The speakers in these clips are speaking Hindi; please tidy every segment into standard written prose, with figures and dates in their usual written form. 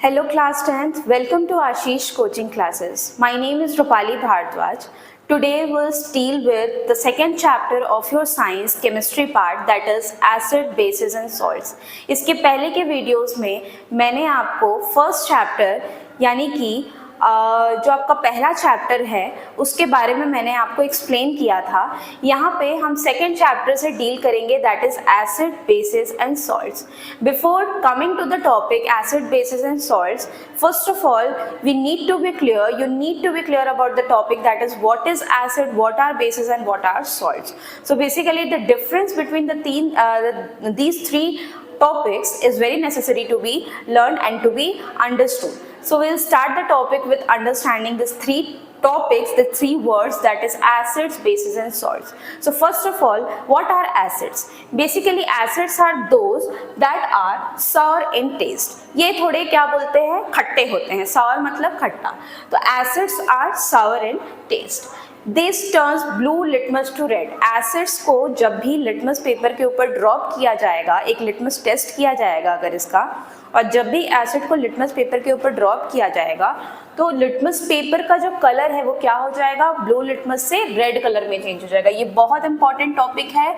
Hello class 10th, welcome to Ashish coaching classes. My name is Rupali Bhardwaj. Today we'll deal with the second chapter of your science chemistry part, that is acid, bases and salts. इसके पहले के वीडियोस में मैंने आपको फर्स्ट चैप्टर यानी कि जो आपका पहला चैप्टर है उसके बारे में मैंने आपको एक्सप्लेन किया था. यहाँ पे हम सेकेंड चैप्टर से डील करेंगे, that is acid, bases and salts. Before coming to the topic acid, bases and salts, first of all we need to be clear, you need to be clear about the topic, that is what is acid, what are bases and what are salts. So basically the difference between these three topics is very necessary to be learned and to be understood. So we'll start the topic with understanding these three topics, the three words, that is acids, bases and salts. So first of all, what are acids? Basically acids are those that are sour in taste. ये थोड़े क्या बोलते हैं, खट्टे होते हैं. sour मतलब खट्टा. तो acids are sour in taste. This turns blue litmus to red. Acids को जब भी लिटमस पेपर के ऊपर ड्रॉप किया जाएगा, एक लिटमस टेस्ट किया जाएगा अगर इसका, और जब भी एसिड को लिटमस पेपर के ऊपर ड्रॉप किया जाएगा तो लिटमस पेपर का जो कलर है वो क्या हो जाएगा, ब्लू लिटमस से रेड कलर में चेंज हो जाएगा. ये बहुत इंपॉर्टेंट टॉपिक है,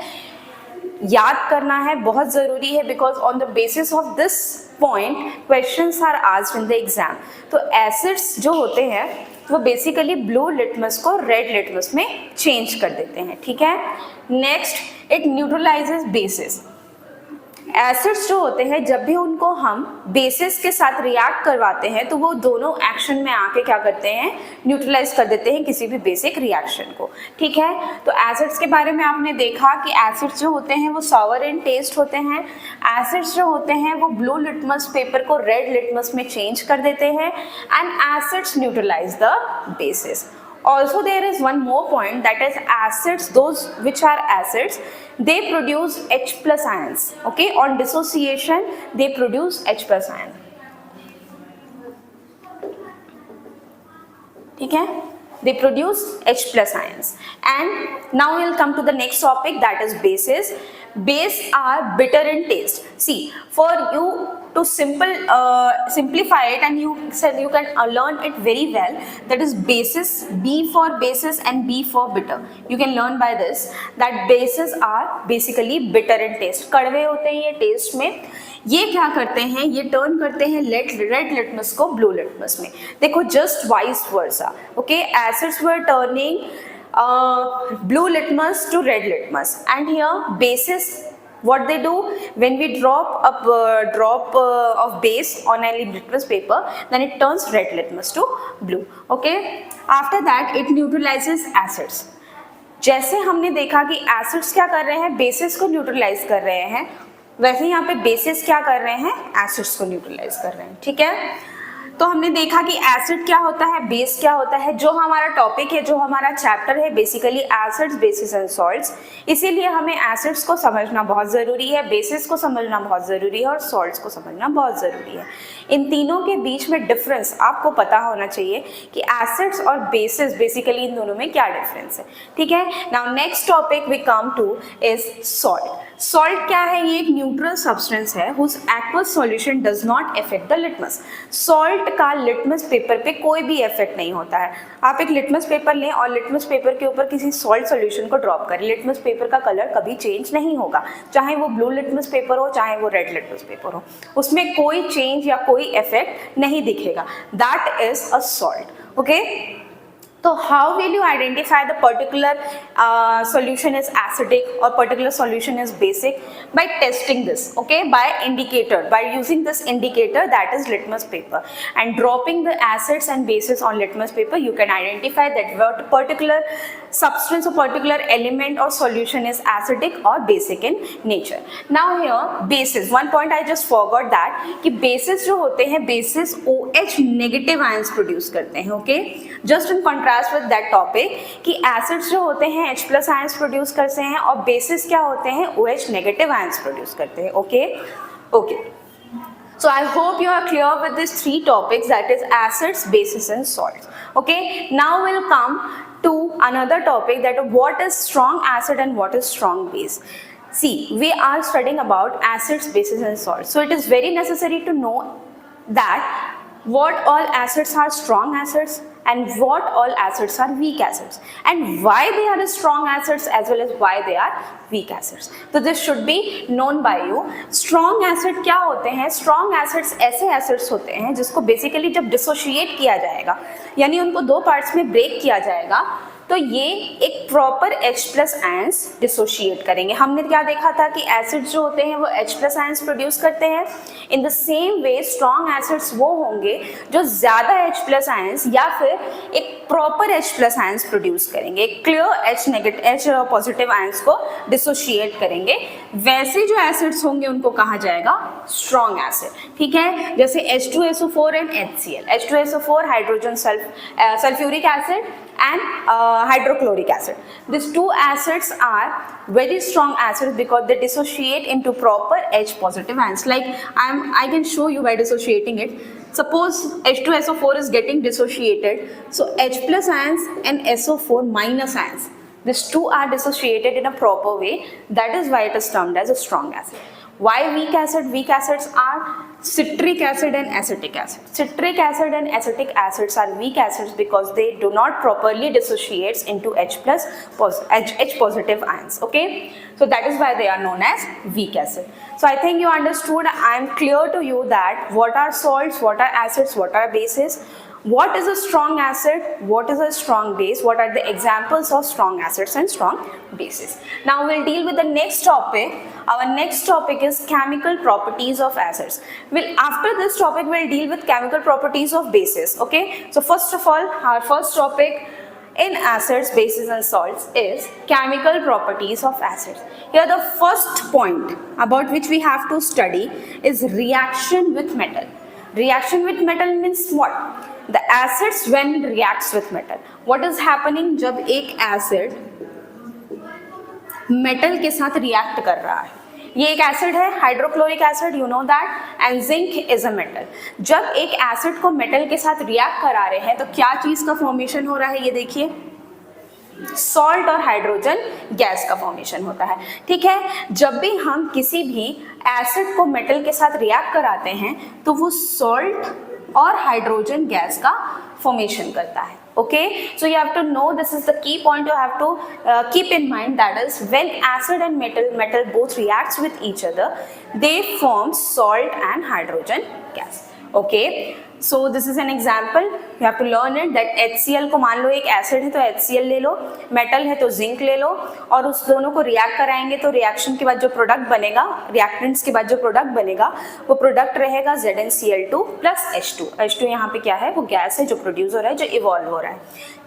याद करना है, बहुत ज़रूरी है, because on the basis of this point questions are asked in the exam. तो एसिड्स जो होते हैं वो बेसिकली ब्लू लिटमस को रेड लिटमस में चेंज कर देते हैं. ठीक है. Next, it neutralizes bases. Acids जो होते हैं जब भी उनको हम बेसिस के साथ रिएक्ट करवाते हैं तो वो दोनों एक्शन में आके क्या करते हैं, न्यूट्रलाइज कर देते हैं किसी भी बेसिक रिएक्शन को. ठीक है. तो एसिड्स के बारे में आपने देखा कि एसिड्स जो होते हैं वो सॉवर इन टेस्ट होते हैं. एसिड्स जो होते हैं वो ब्लू लिटमस पेपर को रेड लिटमस में चेंज कर देते हैं. And acids neutralize the bases. Also there is one more point, that is acids, those which are acids, they produce H plus ions. Okay, on dissociation they produce H plus ion. ठीक है. They produce H plus ions. And now we'll come to the next topic, that is bases. Base are bitter in taste. See, for you to simplify it and you can learn it very well, that is bases, B for bases and B for bitter. You can learn by this that bases are basically bitter in taste. कड़वे होते हैं ये टेस्ट में. ये क्या करते हैं, ये टर्न करते हैं रेड लिटमस को ब्लू लिटमस में. देखो, just vice versa. Okay, acids were turning blue litmus to red litmus, and here bases, what they do, when we drop a drop of base on a litmus paper, then it turns red litmus to blue. Okay, after that it neutralizes acids. जैसे हमने देखा कि एसिड्स क्या कर रहे हैं, बेसिस को न्यूट्रलाइज कर रहे हैं, वैसे यहाँ पे बेसिस क्या कर रहे हैं, एसिड्स को न्यूट्रलाइज कर रहे हैं. ठीक है. तो हमने देखा कि एसिड क्या होता है, बेस क्या होता है. जो हमारा टॉपिक है, जो हमारा चैप्टर है, basically acids, basis and salts. इसीलिए हमें एसिड्स को समझना बहुत ज़रूरी है, बेसिस को समझना बहुत ज़रूरी है और सॉल्ट्स को समझना बहुत ज़रूरी है. इन तीनों के बीच में डिफरेंस आपको पता होना चाहिए कि एसिड्स और बेसिस, बेसिकली इन दोनों में क्या डिफरेंस है. ठीक है. Now next topic we come to is salt. Salt क्या है, ये एक न्यूट्रल सब्सटेंस है whose aqueous solution does not affect the litmus. Salt का लिटमस पेपर पे कोई भी इफेक्ट नहीं होता है. आप एक लिटमस पेपर लें और लिटमस पेपर के ऊपर किसी सॉल्ट सॉल्यूशन को ड्रॉप करें, लिटमस पेपर का कलर कभी चेंज नहीं होगा, चाहे वो ब्लू लिटमस पेपर हो चाहे वो रेड लिटमस पेपर हो, उसमें कोई चेंज या कोई इफेक्ट नहीं दिखेगा. That is a salt. Okay. So how will you identify the particular solution is acidic or particular solution is basic? By testing this, okay, by indicator, by using this indicator, that is litmus paper, and dropping the acids and bases on litmus paper, you can identify that what particular substance or particular element or solution is acidic or basic in nature. Now here bases, one point I just forgot that कि bases जो होते हैं, bases OH negative ions produce करते हैं. Okay, just in contrast with that topic कि acids जो होते हैं H plus ions produce करते हैं और bases क्या होते हैं, OH negative ions produce करते हैं. Okay, okay. So I hope you are clear with these three topics, that is acids, bases and salts. Okay, now we'll come to another topic, that what is strong acid and what is strong base. See, we are studying about acids, bases and salts. So it is very necessary to know that what all acids are strong acids and what all acids are weak acids and why they are strong acids as well as why they are weak acids. So this should be known by you. Strong acid क्या होते हैं? Strong acids ऐसे acids होते हैं जिसको basically जब dissociate किया जाएगा, यानी उनको दो parts में break किया जाएगा, तो ये एक प्रॉपर H+ आयंस डिसोशिएट करेंगे. हमने क्या देखा था कि एसिड्स जो होते हैं वो H+ आयंस प्रोड्यूस करते हैं. In the same way strong acids वो होंगे जो ज़्यादा H+ आयंस या फिर एक प्रॉपर H+ आयंस प्रोड्यूस करेंगे, एक क्लियर H पॉजिटिव आयंस को डिसोशिएट करेंगे. वैसे जो एसिड्स होंगे उनको कहा जाएगा स्ट्रॉन्ग एसिड. ठीक है, जैसे H2SO4 and HCl. H2SO4 hydrogen sulphuric acid and hydrochloric acid. These two acids are very strong acids because they dissociate into proper H positive ions. Like I can show you by dissociating it. Suppose H2SO4 is getting dissociated, so H+ ions and SO4- ions. These two are dissociated in a proper way. That is why it is termed as a strong acid. Why weak acid? Weak acids are citric acid and acetic acid. Citric acid and acetic acids are weak acids because they do not properly dissociate into H positive ions. Okay, so that is why they are known as weak acid. So I think you understood. I am clear to you that what are salts, what are acids, what are bases. What is a strong acid? What is a strong base? What are the examples of strong acids and strong bases? Now we'll deal with the next topic. Our next topic is chemical properties of acids. After this topic, we'll deal with chemical properties of bases. Okay. So first of all, our first topic in acids, bases and salts is chemical properties of acids. Here the first point about which we have to study is reaction with metal. Reaction with metal means what? The acids when reacts with metal. What is happening जब एक acid metal के साथ react कर रहा है? ये एक एसिड है, hydrochloric acid, you know that, and zinc is a metal. जब एक एसिड को मेटल के साथ रिएक्ट करा रहे हैं तो क्या चीज का फॉर्मेशन हो रहा है? ये देखिए, सॉल्ट और हाइड्रोजन गैस का फॉर्मेशन होता है. ठीक है, जब भी हम किसी भी एसिड को मेटल के साथ रिएक्ट कराते हैं तो वो सॉल्ट और हाइड्रोजन गैस का फॉर्मेशन करता है. Okay, so you have to know, this is the key point you have to keep in mind, that is when acid and metal both reacts with each other, they form salt and hydrogen gas. Okay, so this is an example, you have to learn it, that HCl को मान लो एक एसिड है तो HCl ले लो, मेटल है तो जिंक ले लो, और उस दोनों को रिएक्ट कराएंगे तो रिएक्शन के बाद जो प्रोडक्ट बनेगा, रिएक्टेंट्स के बाद जो प्रोडक्ट बनेगा वो प्रोडक्ट रहेगा ZnCl2 प्लस H2. H2 यहाँ पे क्या है? वो गैस है जो प्रोड्यूस हो रहा है, जो इवॉल्व हो रहा है.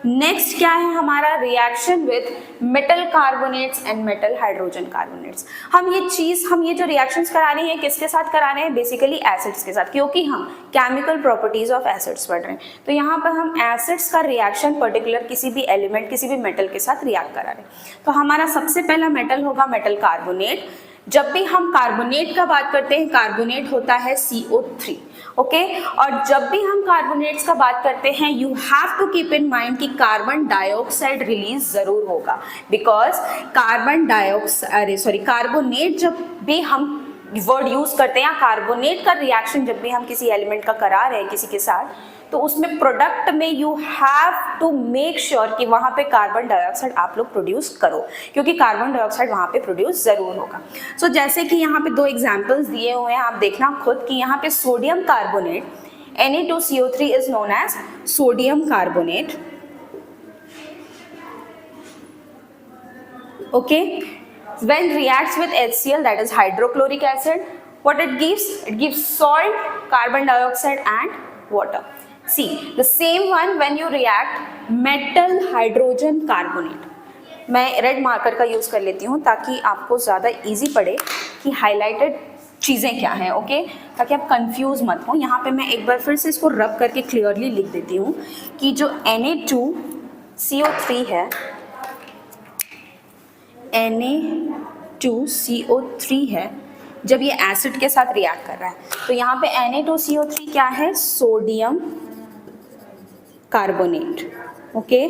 नेक्स्ट क्या है हमारा? Reaction with metal carbonates and metal hydrogen carbonates. हम ये जो रिएक्शंस करा रहे हैं किसके साथ करा रहे हैं? बेसिकली एसिड्स के साथ, क्योंकि हम केमिकल प्रॉपर्टीज ऑफ एसिड्स पढ़ रहे हैं. तो यहाँ पर हम एसिड्स का रिएक्शन पर्टिकुलर किसी भी एलिमेंट, किसी भी मेटल के साथ रिएक्ट करा रहे हैं. तो हमारा सबसे पहला मेटल होगा मेटल कार्बोनेट. जब भी हम कार्बोनेट का बात करते हैं, कार्बोनेट होता है CO3. ओके, और जब भी हम कार्बोनेट्स का बात करते हैं, you have to keep in mind कि कार्बन डाइऑक्साइड रिलीज जरूर होगा, बिकॉज कार्बोनेट जब भी हम वर्ड यूज करते हैं, कार्बोनेट का रिएक्शन जब भी हम किसी एलिमेंट का करा रहे हैं किसी के साथ, तो उसमें प्रोडक्ट में you have to make sure कि वहाँ पे कार्बन डाइऑक्साइड आप लोग प्रोड्यूस करो, क्योंकि कार्बन डाइऑक्साइड वहाँ पे प्रोड्यूस जरूर होगा. सो जैसे कि यहाँ पे दो एग्जांपल्स दिए हुए हैं, आप देखना खुद कि यहाँ पे sodium carbonate Na2CO3 is known as sodium carbonate. Okay, when reacts with HCl, that is hydrochloric acid, what it gives? It gives salt, carbon dioxide and water. See, the same one when you react metal hydrogen carbonate. मैं रेड मार्कर का यूज़ कर लेती हूँ ताकि आपको ज़्यादा इजी पड़े कि हाईलाइटेड चीज़ें क्या हैं. ओके, ताकि आप कंफ्यूज मत हो. यहाँ पे मैं एक बार फिर से इसको रब करके क्लियरली लिख देती हूँ कि जो Na2CO3 है, Na2CO3 है, जब ये एसिड के साथ रिएक्ट कर रहा है तो यहाँ पे Na2CO3 क्या है? Sodium carbonate. ओके,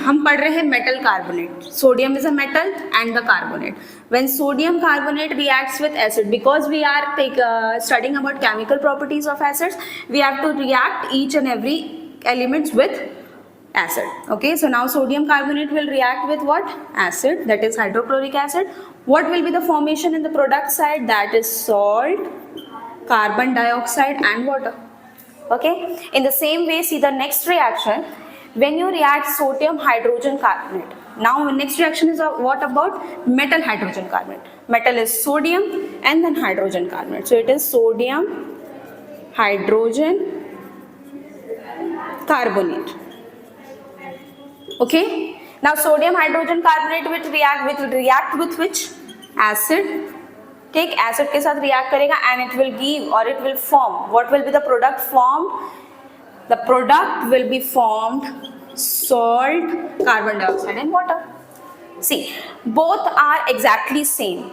हम पढ़ रहे हैं metal carbonate. Sodium is a metal and the carbonate. When sodium carbonate reacts with acid, because we are studying about chemical properties of acids, we have to react each and every elements with acid. Okay, so now sodium carbonate will react with what? Acid, that is hydrochloric acid. What will be the formation in the product side? That is salt, carbon dioxide and water. Okay, in the same way, see the next reaction. When you react sodium hydrogen carbonate, now next reaction is what about metal hydrogen carbonate. Metal is sodium and then hydrogen carbonate, so it is sodium hydrogen carbonate. Okay, now sodium hydrogen carbonate will react with which? Acid. ठीक, एसिड के साथ रिएक्ट करेगा and it will give or it will form. What will be the product formed? The product will be formed salt, carbon dioxide and water. See, both are exactly same.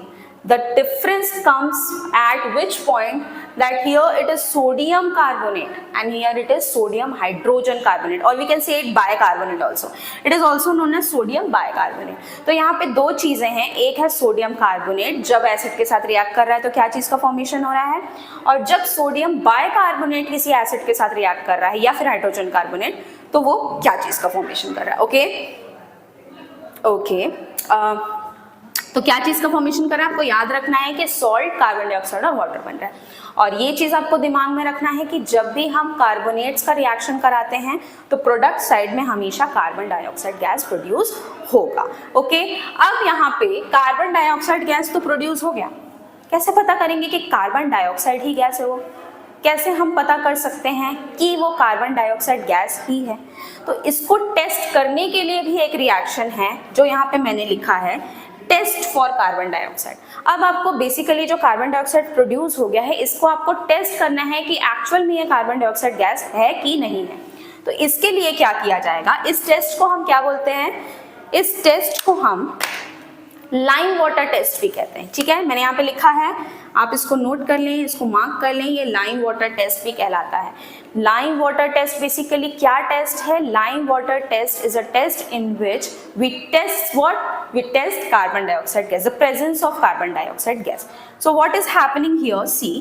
The difference comes at which point? That here it is sodium carbonate and here it is sodium hydrogen carbonate, or we can say it bicarbonate also. It is also known as sodium bicarbonate. तो यहाँ पे दो चीजें हैं. एक है सोडियम कार्बोनेट, जब एसिड के साथ रिएक्ट कर रहा है तो क्या चीज का फॉर्मेशन हो रहा है, और जब सोडियम बाइकार्बोनेट किसी एसिड के साथ रिएक्ट कर रहा है या फिर हाइड्रोजन कार्बोनेट, तो वो क्या चीज का फॉर्मेशन कर रहा है. ओके, तो क्या चीज का फॉर्मेशन कर रहा है, आपको याद रखना है कि सॉल्ट, कार्बन डाइऑक्साइड और वाटर बन रहा है. और ये चीज आपको दिमाग में रखना है कि जब भी हम कार्बोनेट्स का रिएक्शन कराते हैं तो प्रोडक्ट साइड में हमेशा कार्बन डाइऑक्साइड गैस प्रोड्यूस होगा. ओके, अब यहाँ पे कार्बन डाइऑक्साइड गैस तो प्रोड्यूस हो गया. कैसे पता करेंगे कि कार्बन डाइऑक्साइड ही गैस है? वो कैसे हम पता कर सकते हैं कि वो कार्बन डाइऑक्साइड गैस ही है? तो इसको टेस्ट करने के लिए भी एक रिएक्शन है जो यहाँ पे मैंने लिखा है, टेस्ट फॉर कार्बन डाइऑक्साइड. अब आपको बेसिकली जो कार्बन डाइऑक्साइड प्रोड्यूस हो गया है, इसको आपको टेस्ट करना है कि एक्चुअल में ये कार्बन डाइऑक्साइड गैस है कि नहीं है. तो इसके लिए क्या किया जाएगा, इस टेस्ट को हम क्या बोलते हैं, इस टेस्ट को हम लाइम वाटर टेस्ट भी कहते हैं. ठीक है, मैंने यहाँ पे लिखा है, आप इसको नोट कर लें, इसको मार्क कर लें, ये लाइम वाटर टेस्ट भी कहलाता है. लाइम वाटर टेस्ट बेसिकली क्या टेस्ट है? Lime water test is a test in which we test what? We test carbon dioxide gas, the presence of carbon dioxide gas. So what is happening here? See,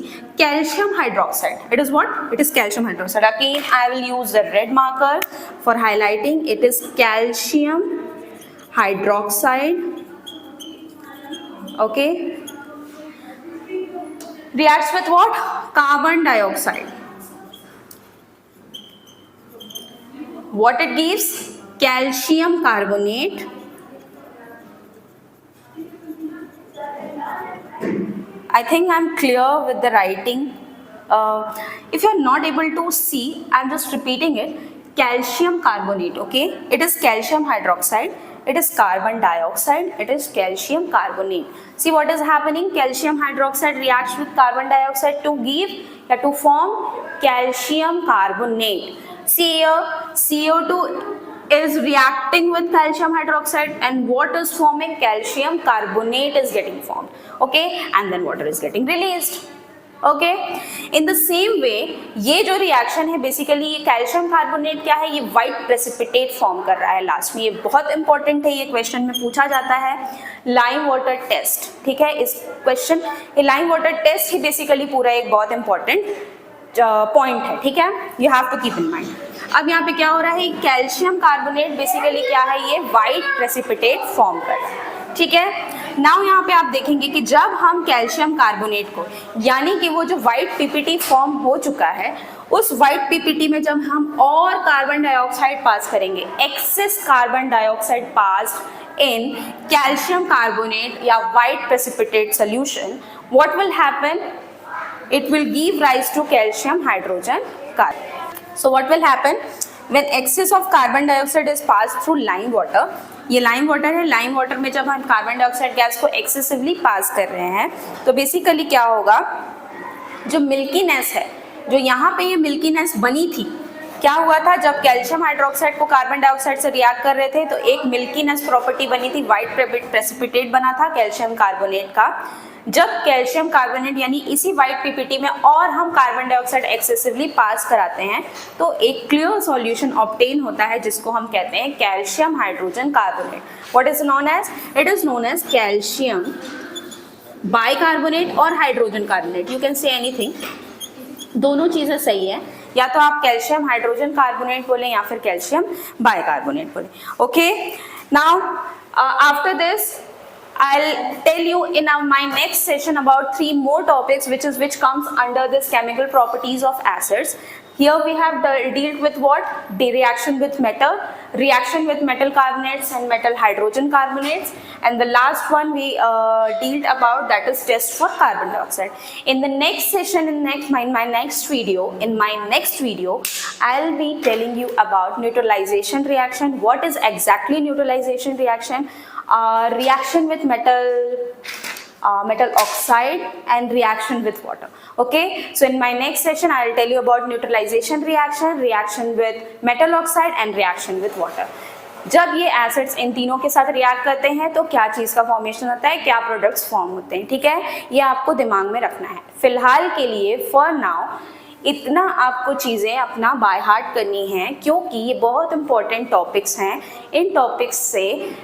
calcium hydroxide. It is what? It is calcium hydroxide. Again, I will use the red marker for highlighting. It is calcium hydroxide. Okay. Reacts with what? Carbon dioxide. What it gives? Calcium carbonate. I think I'm clear with the writing. If you are not able to see, I'm just repeating it. Calcium carbonate, okay? It is calcium hydroxide. It is carbon dioxide. It is calcium carbonate. See what is happening? Calcium hydroxide reacts with carbon dioxide to give or to form calcium carbonate. See here, CO2 is reacting with calcium hydroxide and what is forming? Calcium carbonate is getting formed. Okay, and then water is getting released. Okay, in the same way, ये जो रिएक्शन है बेसिकली ये कैल्शियम कार्बोनेट क्या है, ये व्हाइट प्रेसिपिटेट फॉर्म कर रहा है लास्ट में. ये बहुत इंपॉर्टेंट है, ये क्वेश्चन में पूछा जाता है. लाइम वाटर टेस्ट, ठीक है, इस क्वेश्चन ये लाइम वाटर टेस्ट ही बेसिकली पूरा एक बहुत इंपॉर्टेंट पॉइंट है. ठीक है, you have to keep in mind. अब यहाँ पे क्या हो रहा है, कैल्शियम कार्बोनेट बेसिकली क्या है, ये व्हाइट प्रेसिपिटेट फॉर्म कर रहा है. ठीक है, नाउ यहाँ पे आप देखेंगे कि जब हम कैल्शियम कार्बोनेट को, यानी कि वो जो व्हाइट पीपीटी फॉर्म हो चुका है, उस व्हाइट पीपीटी में जब हम और कार्बन डाइऑक्साइड पास करेंगे, excess carbon dioxide pass in calcium carbonate या white precipitate solution, what will happen? It will give rise to calcium hydrogen carbonate. So what will happen when excess of carbon dioxide is passed through lime water? ये लाइम वाटर है, लाइम वाटर में जब हम कार्बन डाइऑक्साइड गैस को एक्सेसिवली पास कर रहे हैं तो बेसिकली क्या होगा, जो मिल्कीनेस है, जो यहाँ पे ये मिल्कीनेस बनी थी, क्या हुआ था, जब कैल्शियम हाइड्रोक्साइड को कार्बन डाइऑक्साइड से रिएक्ट कर रहे थे तो एक मिल्कीनेस प्रॉपर्टी बनी थी, व्हाइट प्रेसिपिटेट बना था कैल्शियम कार्बोनेट का। जब कैल्शियम कार्बोनेट यानी इसी व्हाइट पीपीटी में और हम कार्बन डाइऑक्साइड एक्सेसिवली पास कराते हैं तो एक क्लियर सॉल्यूशन ऑब्टेन होता है जिसको हम कहते हैं calcium hydrogen carbonate. What is known as, it is known as calcium bicarbonate और hydrogen carbonate, you can say anything, दोनों चीजें सही है, या तो आप कैल्शियम हाइड्रोजन कार्बोनेट बोलें या फिर कैल्शियम बाइकार्बोनेट बोलें। Okay, now after this I'll tell you in my next session about 3 more topics which comes under this chemical properties of acids. Here we have dealt with what? The reaction with metal carbonates and metal hydrogen carbonates, and the last one we dealt about, that is test for carbon dioxide. In the next session, in my next video, I'll be telling you about neutralization reaction. What is exactly neutralization reaction? Reaction with metal oxide and reaction with water. Okay, so in my next session I will tell you about neutralization reaction with metal oxide and reaction with water. जब ये एसिड्स इन तीनों के साथ रिएक्ट करते हैं तो क्या चीज़ का फॉर्मेशन होता है, क्या प्रोडक्ट्स फॉर्म होते हैं, ठीक है, ये आपको दिमाग में रखना है। फिलहाल के लिए फॉर नाउ इतना आपको चीज़ें अपना बाय हार्ट करनी है क्योंकि ये बहुत इंपॉर्टेंट टॉपिक्स हैं। इन टॉपिक्स से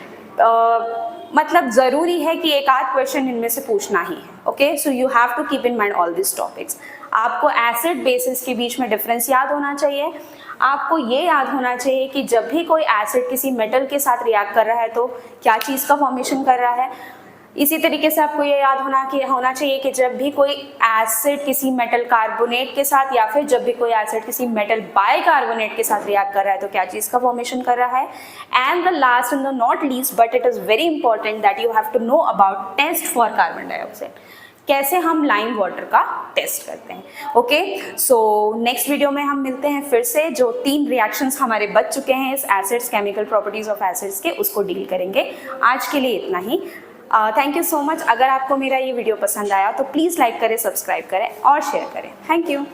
मतलब ज़रूरी है कि एक आध क्वेश्चन इनमें से पूछना ही है। Okay, so you have to keep in mind all this topics. आपको एसिड बेसिस के बीच में डिफरेंस याद होना चाहिए। आपको ये याद होना चाहिए कि जब भी कोई एसिड किसी मेटल के साथ रिएक्ट कर रहा है तो क्या चीज़ का फॉर्मेशन कर रहा है। इसी तरीके से आपको ये याद होना चाहिए कि जब भी कोई एसिड किसी मेटल कार्बोनेट के साथ या फिर जब भी कोई एसिड किसी मेटल बाइकार्बोनेट के साथ रिएक्ट कर रहा है तो क्या चीज़ का फॉर्मेशन कर रहा है। And the last and the not least but it is very important that you have to know about test for carbon dioxide, कैसे हम लाइम वाटर का टेस्ट करते हैं। ओके, सो नेक्स्ट वीडियो में हम मिलते हैं फिर से, जो 3 रिएक्शंस हमारे बच चुके हैं इस acids, chemical properties of acids के, उसको डील करेंगे। आज के लिए इतना ही। Thank you so much. अगर आपको मेरा ये वीडियो पसंद आया तो प्लीज़ लाइक करें, सब्सक्राइब करें और शेयर करें। Thank you.